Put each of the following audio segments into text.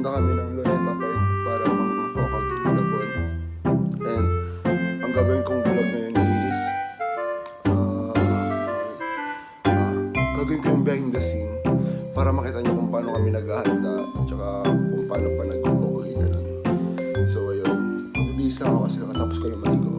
pupunta kami ng Luneta Park para manghokage Ilabon. And ang gagawin kong vlog ngayon is gagawin ko yung behind the scene para makita nyo kung paano kami naghahanda tsaka kung paano pa nag-hokage ganun. So ayun, mabibisa ako kasi nakatapos ko yung maligo.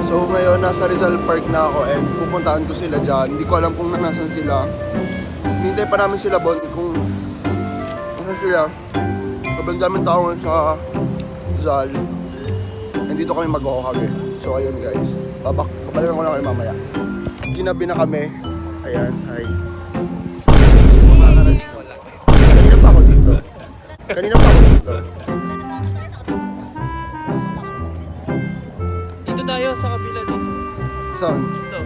So ngayon, nasa Rizal Park na ako and pupuntahan ko sila dyan. Hindi ko alam kung nasan sila. Hintay pa namin sila Bon kung nasan sila. Sobrang daming tao sa Rizal. And dito kami mag-hokage. So ayun guys, babalikan ko lang kayo mamaya. Ginabi na kami. Ayan, hi. Kanina pa ako dito. Dito tayo sa kabila dito. Saan? Ito.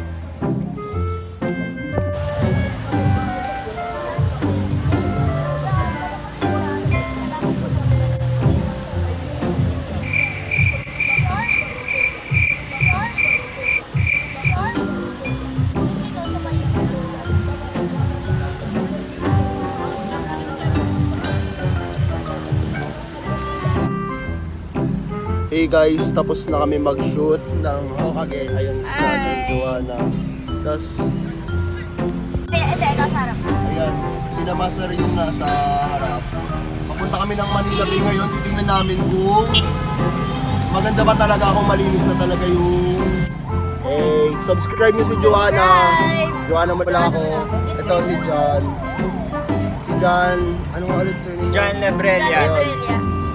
Hey guys, tapos na kami mag-shoot ng Hokage. Ayun si Jana, Joanna. Tapos, ayan, sina Master yung nasa harap. Papunta kami ng Manila Bay ngayon. Titingnan namin kung maganda ba talaga kung malinis na talaga yung... Hey, subscribe niyo si Joanna. Joanna mo lang ako. Ito si John. Si John, ano nga ulit sir niyo? John Lebrelia.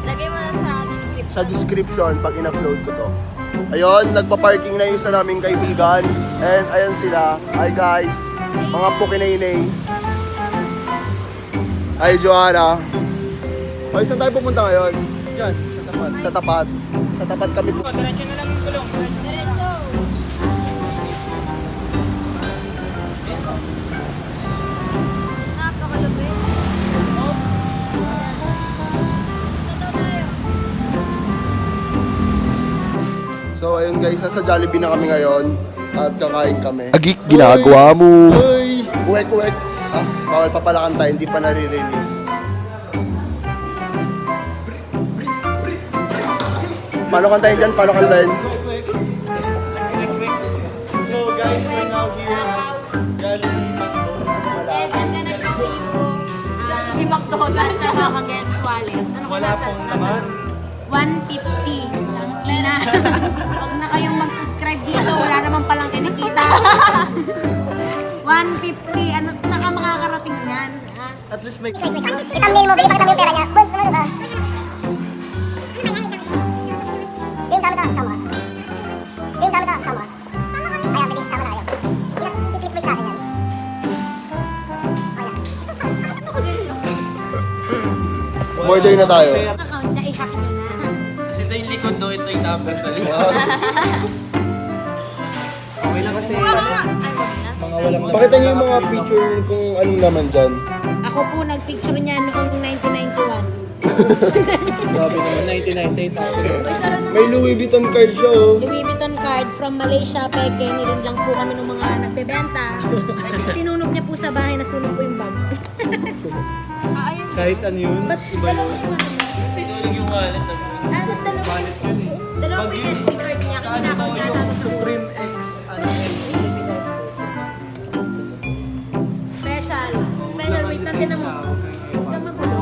Lagay mo na sa description. Sa description pag in-upload ko to. Ayun, nagpa-parking na yung isa naming kaibigan. And ayan sila. Hi guys, mga pukinay-nay. Hi Joanna. Ay, saan tayo pupunta ngayon? Diyan, sa tapat. Sa tapat. Sa tapat kami pupunta. Diretso na lang yung kulong. Diretso. Napakalupit. Saan daw tayo? So ayun guys, nasa Jollibee na kami ngayon. At kakain kami. Agik, ginagawa mo! Uy! Uwek! Ah, bawal pa pala kanta, hindi pa nare-release. Paano kantahin dyan? Paano kantahin? So guys, we're now here at Jollibee And I'm gonna show you the McDonald's sa Hokage wallet. Ano Wala pong naman. 150. Ina. Huwag na kayong mag-subscribe dito. Wala naman palang kinikita. 150. Ano, saka makakarating yan. Ha? At least may... Thumbnail mo, bigyan pa kita yung pera niya. Bon, ano ba? Game sama ta, sama. Game sama ta, sama. Ayan, pwede, sama na kayo. I-click mo sa akin yan. Ayan. Ako din yun. Order na tayo. Account na i-hack nyo na. Kasi ito yung likod do, ito yung number sa likod. Okay lang kasi Ay, wag na. mga walang Pakita niyo yung mga picture kung anong laman dyan. Ako po nagpicture niya noong 1991. Grabe naman, 1998 ako. May Louis Vuitton card siya oh. Louis Vuitton card from Malaysia, Peke. Nirin lang po kami ng mga nagbebenta. Sinunog niya po sa bahay, nasunog po yung bag. Kahit ano yun, Ba't iba yun. dalawang yung ano? Tinulog yung wallet na po. Ba't dalawang? Wallet yun eh. Dalawang Pag yung yun, SD card niya. sa ano Kinakaw to, niya yung tapos Supreme X, ano yun. special. Special, wait lang, tinan mo. Huwag ka magulo.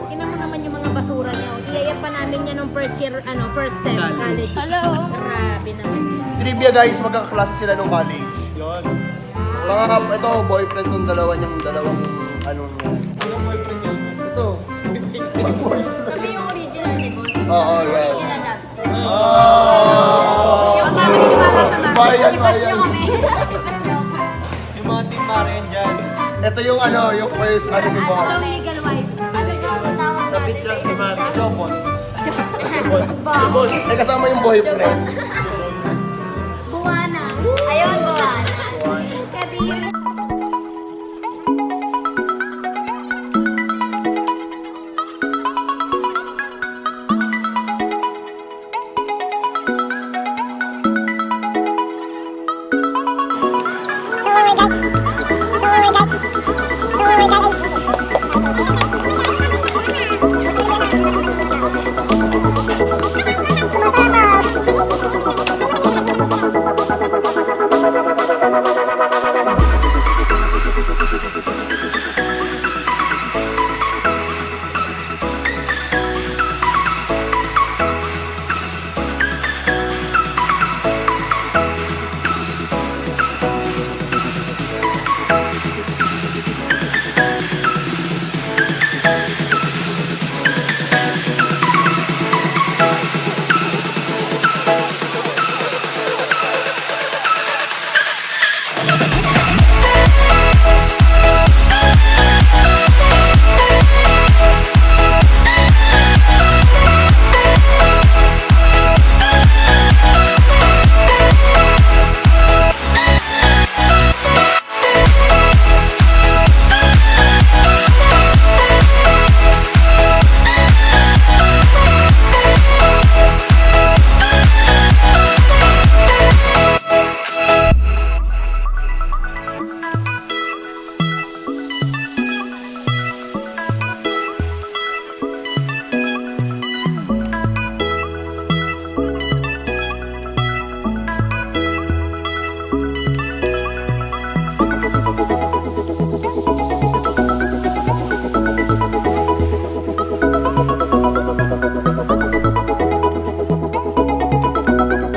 Tinan mo naman yung mga basura niya. Iyayap pa namin yan nung first year, first sem college. Hello. Grabe naman yun. Trivia guys, magkakaklase sila nung college. Yun. Mga, ito, boyfriend ng dalawang, anong, Anong boyfriend yun? ito. Kami yung original ni Boss. Oo, yeah. Original natin. Oh! Yung para sa mga. Bayan, Ipas bayan. nyo kami. Ipas nyo. Yung mga team Marian dyan. Ito yung yung first, ano Ano mo? itong legal wife? dyan si Man. Jobon. Boss. Ay, kasama yung boyfriend. Buwana. Ayun, buwana. Kadiri.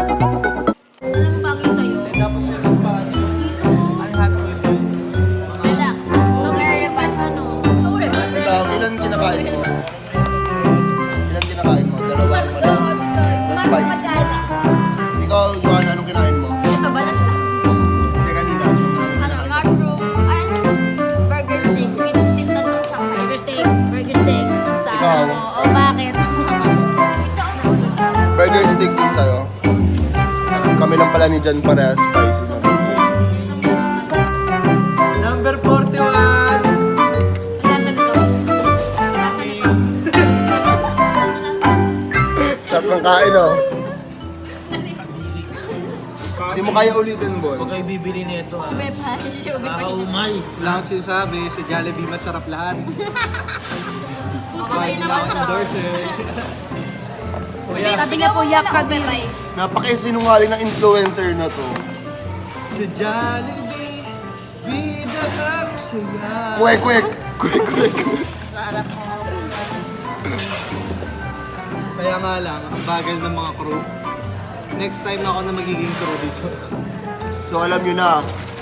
Anong bagay sa'yo? Tapos siya ng paano. Dito. Ang hot wheels yun. Relax. So, area ba? Ano? Sorry, but Ikaw, ilan kinakain mo? Ilan kinakain mo? Dalawa, wala. Tapos spice. Ikaw, Joanna, anong kinain mo? Ito, balat lang. Hindi, kanina. Ano, mushroom, ay, ano, burger steak, with steak na doon siya. Burger steak. Sa Ikaw? ano, o bakit? Burger stick din sa'yo. Kami lang pala ni Jan para spicy naman. Number 41. Lasa nito. Lasa nito. Sarap ng kain, oh. Hindi mo kaya ulitin, Bon. Huwag kayo bibili nito ah. Ube pa. Ube pa. Umay. Wala akong sinasabi, sa Jollibee masarap lahat. Okay naman sa. Kuya, Sabi nga po, yak kagay. Napaka-sinungaling ng influencer na to. sa Jollibee, bida kang saya. Kwek, kwek. Kwek, kwek. Kaya nga lang, ang bagal ng mga crew. Next time na ako na magiging crew dito. So alam nyo na,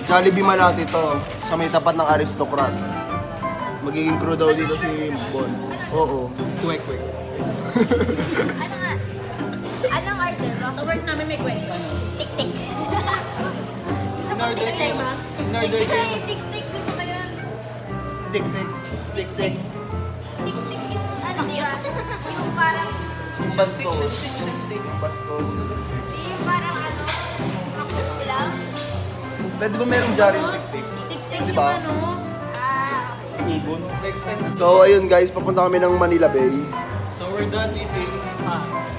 Jollibee Malate to, sa may tapat ng Aristocrat. Magiging crew daw dito si Bon. Oo. Kwek, kwek. Ano nga? Anong order mo? Sa work namin may kwento. Tik-tik. Gusto mo In-order tik-tik ko. ba? In-order ko. Ay, tik-tik. Gusto ko yun. Tik, tik, tik, tik. Tik-tik yung ano, di ba? Yung parang, Bastos. Bastos. yung parang ano, makulang. Pwede ba merong Jollibee tik, tik? Tik-tik Di yung ba? ano. Ibon. Next time. So ayun guys, papunta kami ng Manila Bay. So we're done eating.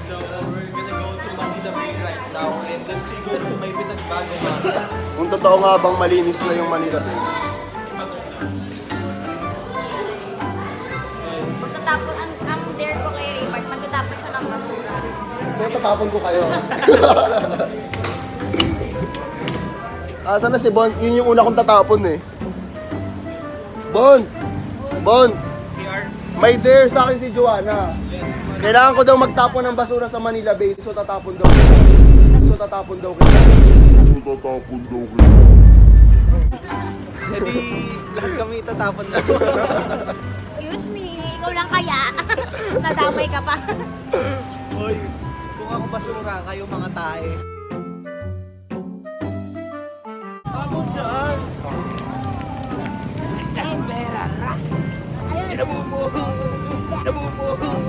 So we're gonna go to Manila Bay right now and let's see kung may pinagbago ba. Kung totoo nga bang malinis na yung Manila Bay. Magtatapon, ang dare ko kay Raymart, magtatapon siya ng basura. So tatapon ko kayo. Asa na si Bon? Yun yung una kong tatapon eh. Bon! Bon! May dare sa akin si Joanna. Kailangan ko daw magtapon ng basura sa Manila Bay. So tatapon daw kita. So tatapon daw kita. Hindi lahat kami itatapon na. Excuse me, ikaw lang kaya? Nadamay ka pa. Hoy, kung ako basura, kayo mga tae. Ayun.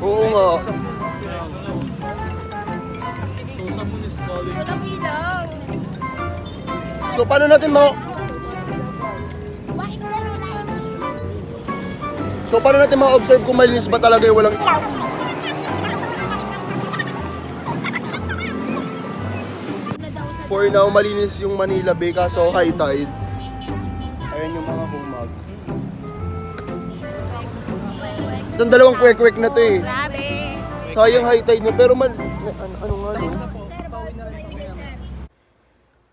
Oo nga. So, someone is calling. So paano natin ma-observe kung malinis ba talaga yung walang For now, malinis yung Manila Bay kaso high tide. Ayan yung mga humag. Itong dalawang kwek-kwek na to eh. Grabe. Sayang high tide na pero ano nga no?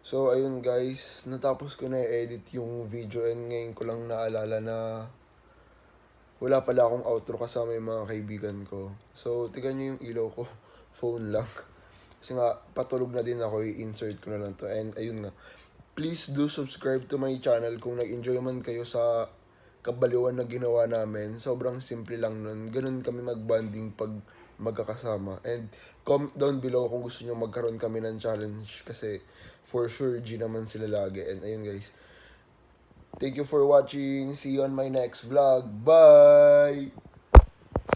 So ayun guys, natapos ko na i-edit yung video and ngayon ko lang naalala na wala pala akong outro kasama yung mga kaibigan ko. So tignan nyo yung ilaw ko, phone lang. Kasi nga, patulog na din ako, i-insert ko na lang to. And ayun nga, please do subscribe to my channel kung nag-enjoy man kayo sa kabaliwan na ginawa namin. Sobrang simple lang nun. Ganun kami mag-bonding pag magkakasama. And comment down below kung gusto nyo magkaroon kami ng challenge. Kasi for sure, G naman sila lagi. And ayun guys, thank you for watching. See you on my next vlog. Bye!